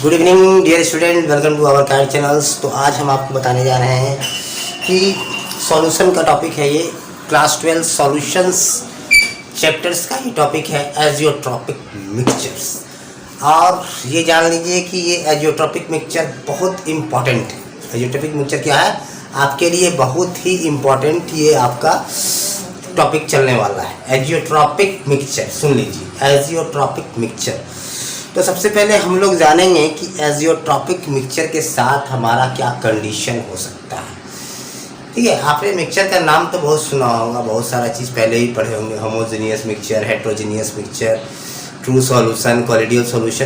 Good evening dear student, welcome to our kind channels. तो आज हम आपको बताने जा रहे हैं कि सॉल्यूशन का टॉपिक है। ये क्लास 12 सॉल्यूशंस चैप्टर्स का ही टॉपिक है, एजियोट्रॉपिक मिक्सचर्स। और ये जान लीजिए कि ये एजियोट्रॉपिक मिक्सचर बहुत इम्पॉर्टेंट है। एजियोट्रॉपिक मिक्सचर क्या है आपके लिए, बहुत ही इम्पॉर्टेंट ये आपका टॉपिक चलने वाला है। एजियोट्रॉपिक मिक्सचर सुन लीजिए, एजियोट्रॉपिक मिक्सचर। तो सबसे पहले हम लोग जानेंगे कि एजियोट्रॉपिक मिक्सचर के साथ हमारा क्या कंडीशन हो सकता है। ठीक है, आपने मिक्सचर का नाम तो बहुत सुना होगा, बहुत सारा चीज़ पहले ही पढ़े होंगे। Homogeneous mixture, heterogeneous mixture, true solution, colloidal solution,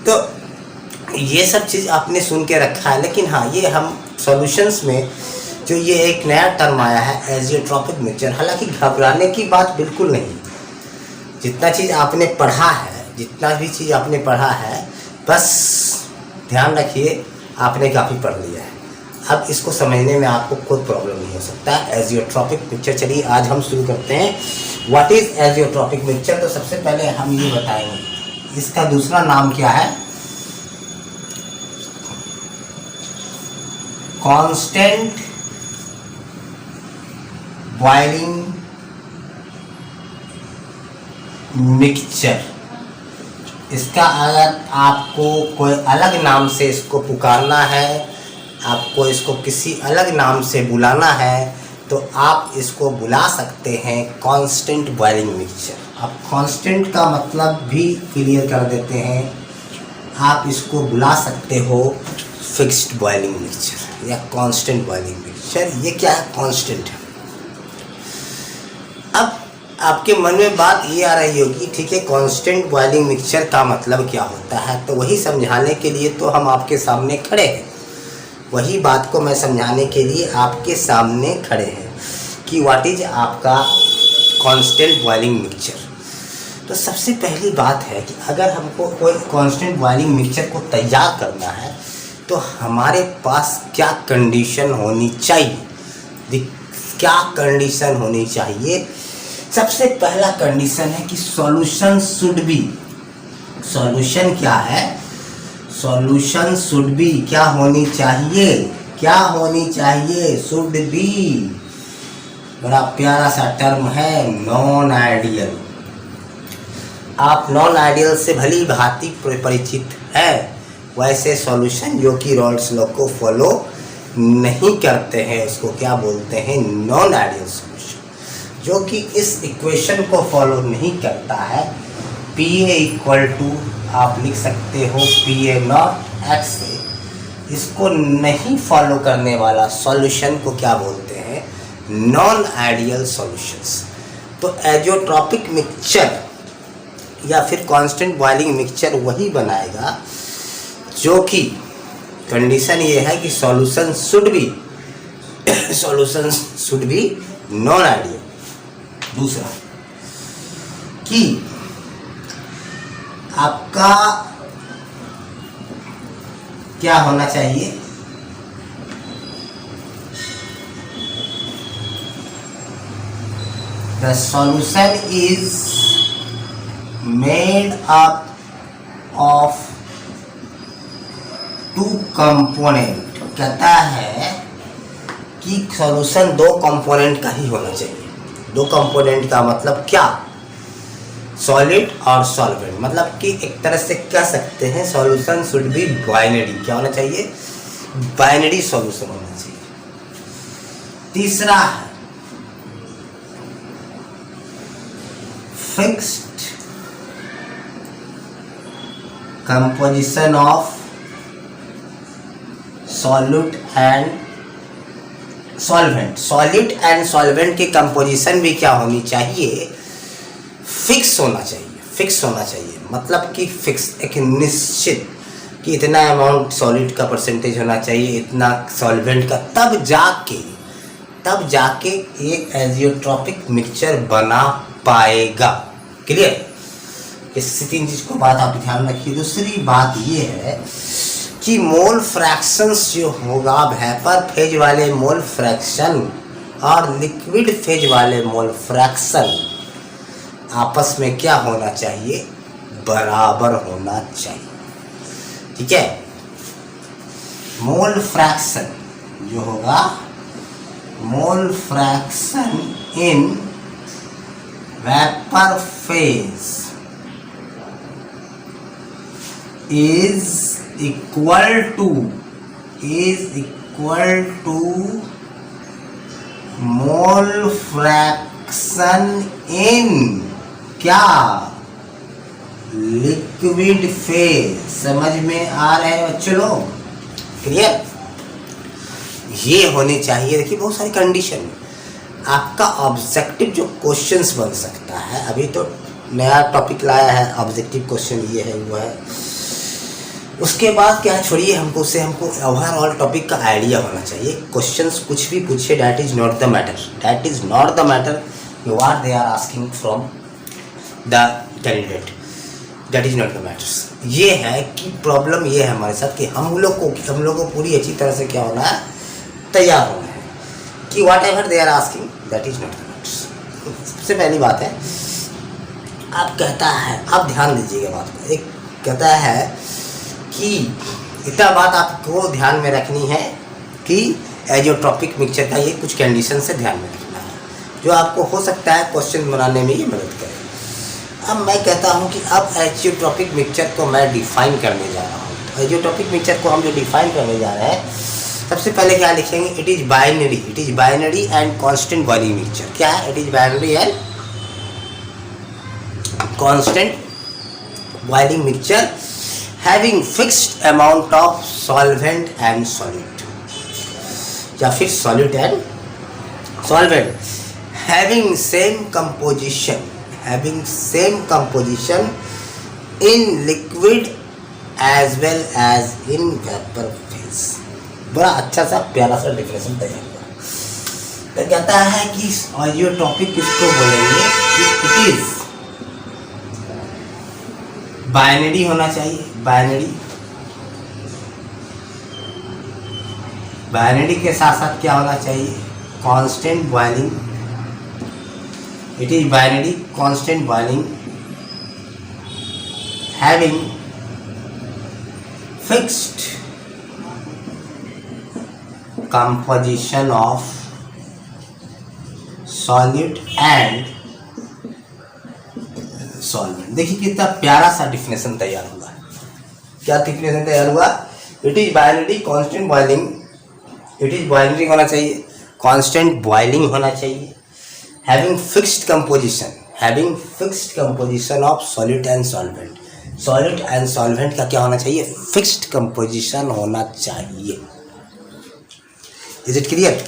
तो ये सब चीज़ आपने सुन के रखा है। लेकिन हाँ, ये हम सॉल्यूशंस में जो ये एक नया टर्म आया है एजियोट्रॉपिक मिक्सचर, हालांकि घबराने की बात बिल्कुल नहीं। जितना चीज़ आपने पढ़ा है, जितना भी चीज़ आपने पढ़ा है, बस ध्यान रखिए आपने काफ़ी पढ़ लिया है। अब इसको समझने में आपको कोई प्रॉब्लम नहीं हो सकता। एजियोट्रॉपिक मिक्सचर, चलिए आज हम शुरू करते हैं। What is azeotropic mixture? तो सबसे पहले हम ये बताएंगे इसका दूसरा नाम क्या है। Constant boiling mixture. इसका अगर आपको कोई अलग नाम से इसको पुकारना है, आपको इसको किसी अलग नाम से बुलाना है, तो आप इसको बुला सकते हैं कांस्टेंट बॉइलिंग मिक्सचर। आप कांस्टेंट का मतलब भी क्लियर कर देते हैं। आप इसको बुला सकते हो फिक्स्ड बॉइलिंग मिक्सचर या कांस्टेंट बॉइलिंग मिक्सचर। ये क्या है? कांस्टेंट है। अब आपके मन में बात ये आ रही होगी, ठीक है, कांस्टेंट बॉइलिंग मिक्सचर का मतलब क्या होता है? तो वही समझाने के लिए तो हम आपके सामने खड़े हैं। वही बात को मैं समझाने के लिए आपके सामने खड़े हैं कि व्हाट इज आपका कांस्टेंट बॉइलिंग मिक्सचर। तो सबसे पहली बात है कि अगर हमको कोई कांस्टेंट बॉइलिंग मिक्सचर को तैयार करना है तो हमारे पास क्या कंडीशन होनी चाहिए? क्या कंडीशन होनी चाहिए? सबसे पहला कंडीशन है कि सॉल्यूशन शुड बी। सॉल्यूशन क्या है? सॉल्यूशन शुड बी क्या होनी चाहिए? क्या होनी चाहिए? Should be. बड़ा प्यारा सा टर्म है, नॉन आइडियल। आप नॉन आइडियल से भली भांति परिचित है। वैसे सॉल्यूशन जो कि रॉल्स लॉ को फॉलो नहीं करते हैं, उसको क्या बोलते हैं? Non ideal solution. जो कि इस इक्वेशन को फॉलो नहीं करता है, PA इक्वल टू आप लिख सकते हो PA नॉट एक्स से, इसको नहीं फॉलो करने वाला सॉल्यूशन को क्या बोलते हैं? Non ideal solutions. तो एजियोट्रॉपिक मिक्सचर या फिर कांस्टेंट बॉइलिंग मिक्सचर वही बनाएगा जो कि कंडीशन ये है कि solution should be non ideal. दूसरा कि आपका क्या होना चाहिए? The solution is made up of two component. कहता है कि सॉल्यूशन दो कंपोनेंट का ही होना चाहिए। दो कंपोनेंट का मतलब क्या? सॉलिड और सॉल्वेंट। मतलब कि एक तरह से कह सकते हैं सॉल्यूशन शुड बी बाइनरी। क्या होना चाहिए? बाइनरी सॉल्यूशन होना चाहिए। तीसरा है fixed composition of solute and solvent. Solid and solvent की कंपोजिशन भी क्या होनी चाहिए? फिक्स होना चाहिए। फिक्स होना चाहिए मतलब कि फिक्स, एक निश्चित कि इतना अमाउंट सॉलिड का परसेंटेज होना चाहिए, इतना सॉल्वेंट का, तब जाके एक एजियोट्रॉपिक मिक्सचर बना पाएगा। क्लियर? इस तीन चीज़ को बात आप ध्यान रखिए। दूसरी बात ये है कि मोल फ्रैक्शंस जो होगा, वेपर फेज वाले मोल फ्रैक्शन और लिक्विड फेज वाले मोल फ्रैक्शन आपस में क्या होना चाहिए? बराबर होना चाहिए। ठीक है। मोल फ्रैक्शन जो होगा, mole fraction in vapour phase is equal to mole fraction in क्या, लिक्विड फेज। समझ में आ रहे हैं बच्चों लोग? क्लियर? ये होनी चाहिए। देखिए बहुत सारी कंडीशन, आपका ऑब्जेक्टिव जो क्वेश्चंस बन सकता है, अभी तो नया टॉपिक लाया है ऑब्जेक्टिव क्वेश्चन, ये है वो है। उसके बाद क्या छोड़िए, हमको ओवरऑल टॉपिक का आइडिया होना चाहिए। क्वेश्चंस कुछ भी पूछे, that is not the matter, that is not the matter what they are asking from the candidate, that is not the matter. ये है कि प्रॉब्लम ये है हमारे साथ कि हम लोग को पूरी अच्छी तरह से क्या होना है, तैयार होना है कि whatever they are asking that is not the matter. सबसे पहली बात है, आप कहता है, आप ध्यान दीजिएगा बात को, एक कहता है कि इतना बात आपको ध्यान में रखनी है कि एजियोट्रॉपिक मिक्सचर का ये कुछ कंडीशन से ध्यान में रखना है, जो आपको हो सकता है क्वेश्चन बनाने में ये मदद करे। अब मैं कहता हूँ कि अब एजियोट्रॉपिक मिक्सचर को मैं डिफाइन करने जा रहा हूँ। एजियोट्रॉपिक मिक्सचर को हम जो डिफाइन करने जा रहे हैं, सबसे पहले क्या लिखेंगे, it is binary and constant boiling mixture. क्या है? It is binary and constant boiling mixture having fixed amount of solvent and solute, या फिर solute and solvent, having same composition in liquid as well as in vapor phase। बड़ा अच्छा सा प्यारा सा definition तैयार हुआ। तो कहता है कि और ये टॉपिक किसको बोलेंगे कि इट इज बाइनरी होना चाहिए। बाइनरी के साथ साथ क्या होना चाहिए, constant boiling. It is binary constant boiling having fixed composition of solute and solvent. देखिए कितना प्यारा सा डिफिनेशन तैयार हुआ है। क्या डिफिनेशन तैयार हुआ? It is binary constant boiling, it is binary होना चाहिए, कांस्टेंट बॉइलिंग होना चाहिए, having fixed composition of solute and solvent. Solute and solvent का क्या होना चाहिए? फिक्स्ड कंपोजिशन होना चाहिए। Is it clear?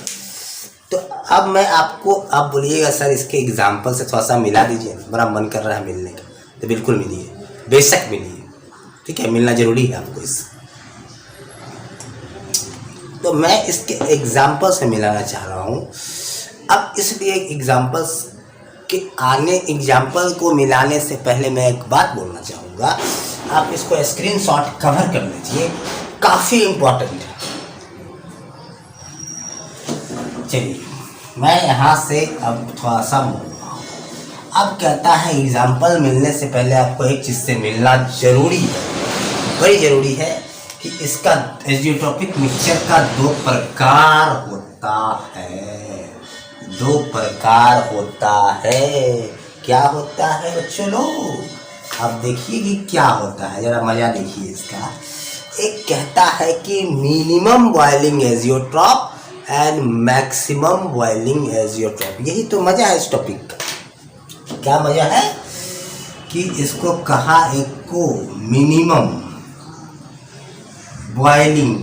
तो अब मैं आपको, आप बोलिएगा सर इसके एग्जाम्पल से थोड़ा सा मिला दीजिए, बड़ा मन कर रहा है मिलने का। तो बिल्कुल मिलिए, बेशक मिलिए, ठीक है, मिलना जरूरी है आपको इस। तो मैं इसके एग्जाम्पल से मिलाना चाह रहा हूँ। अब इसलिए एग्जाम्पल को मिलाने से पहले मैं एक बात बोलना चाहूँगा, आप इसको स्क्रीनशॉट कवर कर लीजिए, काफ़ी इम्पोर्टेंट है। चलिए मैं यहाँ से अब थोड़ा सा अब कहता है एग्जाम्पल मिलने से पहले आपको एक चीज़ से मिलना जरूरी है, बड़ी ज़रूरी है कि इसका एजियोट्रॉपिक मिक्सचर का दो प्रकार होता है। क्या होता है बच्चों लोग? अब देखिए कि क्या होता है, ज़रा मज़ा देखिए इसका। एक कहता है कि minimum boiling azeotrope and maximum boiling azeotrope. यही तो मज़ा है इस टॉपिक का। क्या मज़ा है कि इसको कहा एक को मिनिमम बॉइलिंग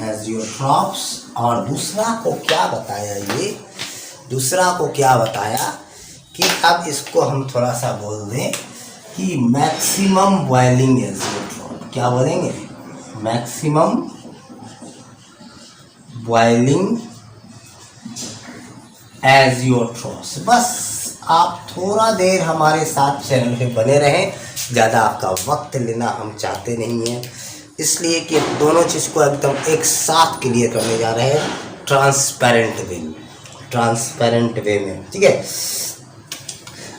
एजियोट्रॉप्स, और दूसरा को क्या बताया कि अब इसको हम थोड़ा सा बोल दें कि मैक्सिमम बॉइलिंग एजियोट्रॉप। क्या बोलेंगे? Maximum boiling azeotropes. बस आप थोड़ा देर हमारे साथ चैनल पे बने रहें, ज़्यादा आपका वक्त लेना हम चाहते नहीं हैं, इसलिए कि दोनों चीज़ को एकदम एक साथ क्लियर करने जा रहे हैं ट्रांसपेरेंट वे में, ठीक है।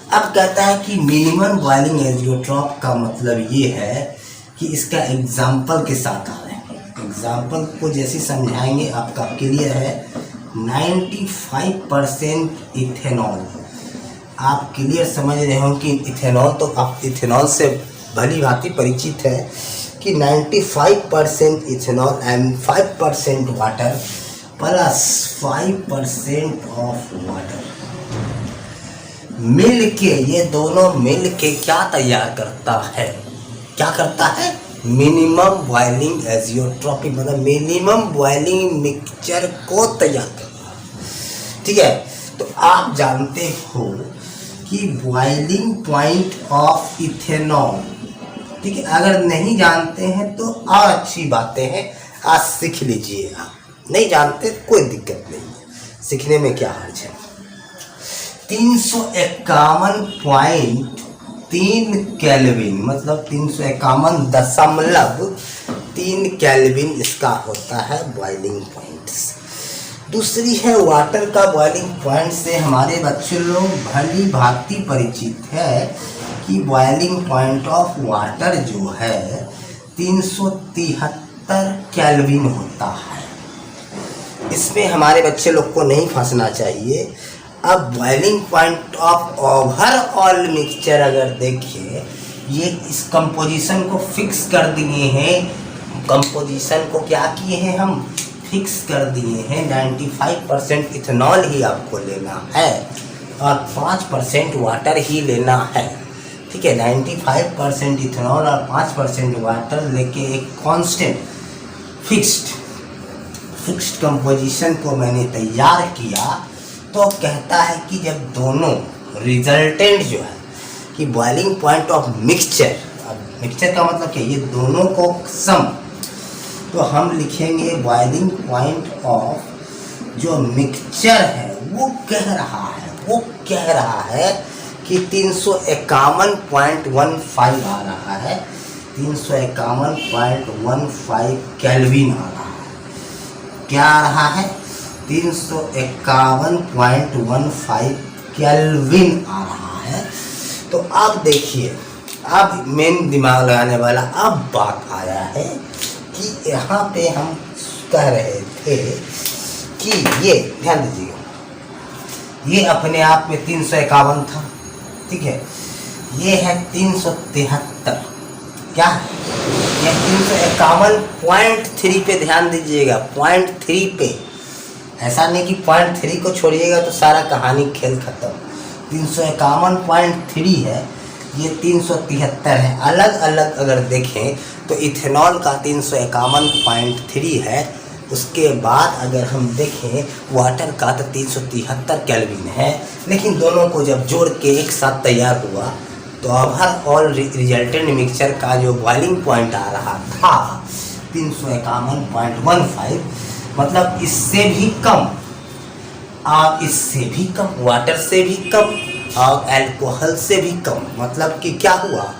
अब कहता है कि मिनिमम बॉइलिंग एजियोट्रॉप का मतलब ये है कि इसका एग्जाम्पल के साथ आ रहे हैं। एग्जाम्पल को जैसे समझाएंगे आपका क्लियर है। 95% इथेनॉल, आप क्लियर समझ रहे हो कि इथेनॉल, तो आप इथेनॉल से भली भांति परिचित है कि 95% ethanol and 5% water plus 5% of water मिल के, ये दोनों मिल के क्या तैयार करता है, क्या करता है, मिनिमम बॉइलिंग एजियोट्रॉपिक, मतलब मिनिमम बॉइलिंग मिक्सचर को तैयार करता है। ठीक है, तो आप जानते हो कि बॉइलिंग पॉइंट ऑफ इथेनॉल, ठीक है, अगर नहीं जानते हैं तो और अच्छी बातें हैं, आज सीख लीजिए। आप नहीं जानते कोई दिक्कत नहीं है, सीखने में क्या हर्ज है। 351.3 केल्विन, मतलब 351.3 केल्विन इसका होता है बॉइलिंग पॉइंट। दूसरी है वाटर का बॉइलिंग पॉइंट से हमारे बच्चे लोग भली भांति परिचित है कि बॉइलिंग पॉइंट ऑफ वाटर जो है 373 केल्विन होता है। इसमें हमारे बच्चे लोग को नहीं फंसना चाहिए। अब boiling point of overall mixture अगर देखिए, ये इस कंपोजिशन को फिक्स कर दिए हैं, कंपोजिशन को क्या किए हैं हम, फिक्स कर दिए हैं। 95% इथेनॉल ही आपको लेना है और 5% वाटर ही लेना है। ठीक है, 95% इथेनॉल और 5% वाटर लेके एक कांस्टेंट फिक्स्ड कंपोजिशन को मैंने तैयार किया। तो कहता है कि जब दोनों रिजल्टेंट जो है कि बॉइलिंग पॉइंट ऑफ मिक्सचर, अब मिक्सचर का मतलब क्या, ये दोनों को सम, तो हम लिखेंगे बॉइलिंग पॉइंट ऑफ जो मिक्सचर है वो कह रहा है कि 351.15 आ रहा है, 351.15 केल्विन आ रहा है। क्या आ रहा है, 351.15 केल्विन आ रहा है। तो अब देखिए, अब मेन दिमाग लगाने वाला अब बात आया है कि यहाँ पे हम कह रहे थे कि ये ध्यान दीजिएगा, ये अपने आप में 351 था, ठीक है, ये है 373, क्या है, ये 351.3 पे ध्यान दीजिएगा, 0.3 पे, ऐसा नहीं कि 0.3 को छोड़िएगा तो सारा कहानी खेल खत्म। 351.3 है, ये 373 है। अलग अलग अगर देखें तो इथेनॉल का 351.3 है, उसके बाद अगर हम देखें वाटर का तो 373 केल्विन है। लेकिन दोनों को जब जोड़ के एक साथ तैयार हुआ तो ओवरऑल रिजल्टेंट मिक्सचर का जो बॉइलिंग पॉइंट आ रहा था 351.15, मतलब इससे भी कम और इससे भी कम, वाटर से भी कम और अल्कोहल से भी कम। मतलब कि क्या हुआ,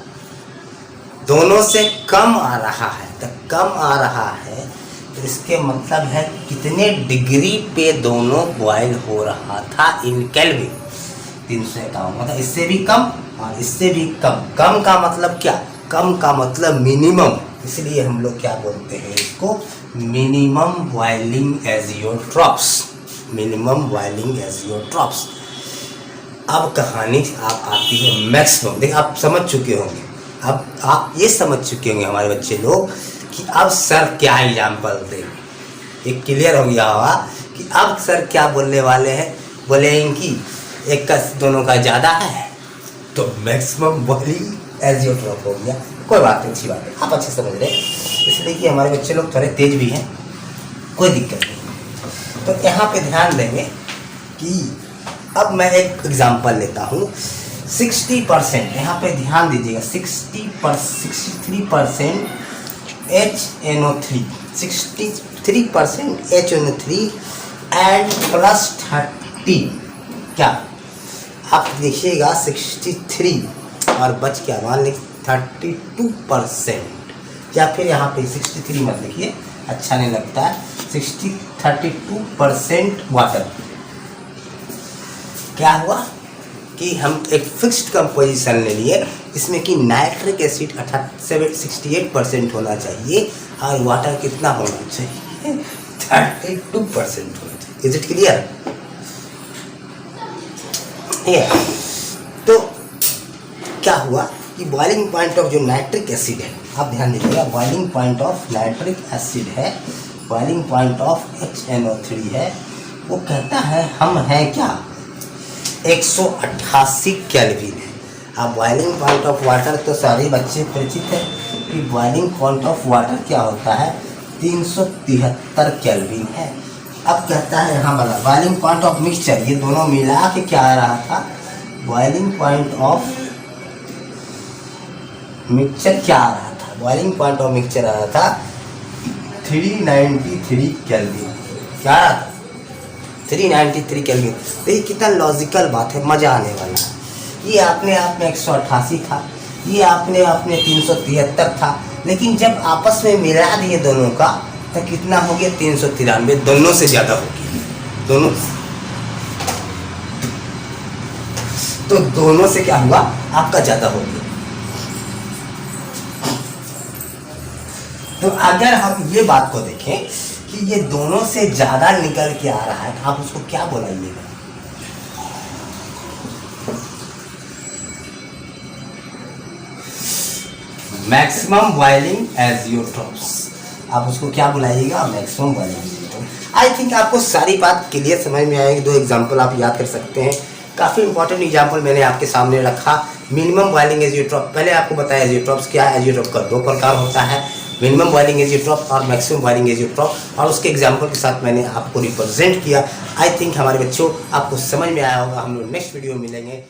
दोनों से कम आ रहा है। तो कम आ रहा है तो इसके मतलब है कितने डिग्री पे दोनों बॉयल हो रहा था इन केल्विन, 351, मतलब इससे भी कम और इससे भी कम। कम का मतलब क्या, कम का मतलब मिनिमम, इसलिए हम लोग क्या बोलते हैं इसको, minimum boiling azeotropes, minimum boiling azeotropes. अब कहानी आप आती है मैक्सिमम। देखिए आप समझ चुके होंगे, अब आप ये समझ चुके होंगे हमारे बच्चे लोग कि अब सर क्या एग्जाम्पल देंगे। एक क्लियर हो गया होगा कि अब सर क्या बोलने वाले हैं, बोलेंगे कि एक का दोनों का ज़्यादा है तो मैक्सिमम बॉइलिंग एजियोट्रॉप हो गया। कोई बात नहीं, अच्छी बात है, आप अच्छे समझ रहे हैं, इसलिए कि हमारे बच्चे लोग थोड़े तेज भी हैं, कोई दिक्कत नहीं। तो यहाँ पे ध्यान देंगे कि अब मैं एक एग्जांपल लेता हूँ। 60%, यहाँ पे ध्यान दीजिएगा, 63% HNO3, 63% HNO3 एंड प्लस 30, क्या आप देखिएगा 63 और बच क्या, मान लीजिए 32%, या फिर यहाँ पे 63 मत लिखिए, अच्छा नहीं लगता है। 32% वाटर, क्या हुआ कि हम एक फिक्स्ड कंपोजिशन ले लिए, इसमें कि नाइट्रिक एसिड 68% होना चाहिए और वाटर कितना होना चाहिए, 32% होना चाहिए। Is it clear? तो क्या हुआ कि बॉइलिंग पॉइंट ऑफ जो नाइट्रिक एसिड है, आप ध्यान दीजिएगा, boiling point of nitric acid है, बॉइलिंग पॉइंट ऑफ HNO3 है, वो कहता है हम हैं क्या, 188 केल्विन है। अब बॉइलिंग पॉइंट ऑफ वाटर तो सारे बच्चे परिचित है कि बॉइलिंग पॉइंट ऑफ वाटर क्या होता है, 373 केल्विन है। अब कहता है हमारा बॉइलिंग पॉइंट ऑफ मिक्सचर, ये दोनों मिला के क्या आ रहा था, बॉइलिंग पॉइंट ऑफ मिक्सचर क्या आ रहा था, बॉइलिंग पॉइंट ऑफ मिक्सचर आ रहा था 393 केल्विन। क्या आ रहा था, 393 केल्विन। तो ये कितना लॉजिकल बात है, मज़ा आने वाला है। ये अपने आप में 188 था, ये अपने आप में 373 था, लेकिन जब आपस में मिला दिए दोनों का तो कितना हो गया, 393, दोनों से ज़्यादा हो गया, दोनों। तो दोनों से क्या हुआ, आपका ज़्यादा हो गया। तो अगर हम ये बात को देखें कि ये दोनों से ज़्यादा निकल के आ रहा है, तो आप उसको क्या बोलाइएगा, मैक्सिमम बॉइलिंग एजियोट्रॉप्स। आप उसको क्या बुलाइएगा, maximum boiling azeotrope. I think आपको सारी बात क्लियर समझ में आएगी। 2 एग्जांपल आप याद कर सकते हैं, काफ़ी इंपॉर्टेंट एग्जांपल मैंने आपके सामने रखा। मिनिमम बॉइलिंग एजियोट्रॉप, पहले आपको बताया एजियोट्रॉप्स क्या है। एजियोट्रॉप का 2 प्रकार होता है, मिनिमम बॉइलिंग एजियोट्रॉप और मैक्सिमम बॉइलिंग एजियोट्रॉप, और उसके एग्जांपल के साथ मैंने आपको रिप्रेजेंट किया। आई थिंक हमारे बच्चों आपको समझ में आया होगा। हम लोग नेक्स्ट वीडियो में मिलेंगे।